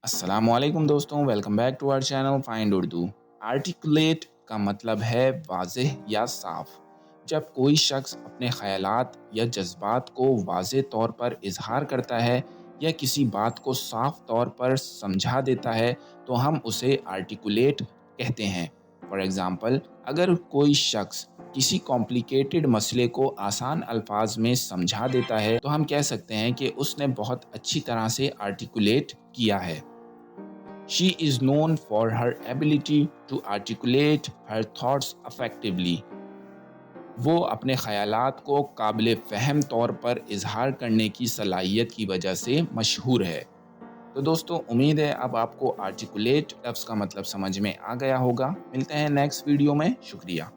अस्सलामुअलैकुम दोस्तों, welcome back to our channel find Urdu. Articulate का मतलब है वाज़ेह या साफ। जब कोई शख्स अपने ख़यालात या जज्बात को वाज़ेह तौर पर इजहार करता है या किसी बात को साफ तौर पर समझा देता है तो हम उसे आर्टिकुलेट कहते हैं। फॉर एग्ज़ाम्पल, अगर कोई शख्स किसी कॉम्प्लिकेटेड मसले को आसान अल्फाज में समझा देता है तो हम कह सकते हैं कि उसने बहुत अच्छी तरह से आर्टिकुलेट किया है। She is known for her ability to articulate her thoughts effectively. वो अपने ख़यालात को काबिल फ़हम तौर पर इजहार करने की सलाहियत की वजह से मशहूर है। तो दोस्तों, उम्मीद है अब आपको आर्टिकुलेट लफ्ज़ का मतलब समझ में आ गया होगा। मिलते हैं नेक्स्ट वीडियो में। शुक्रिया।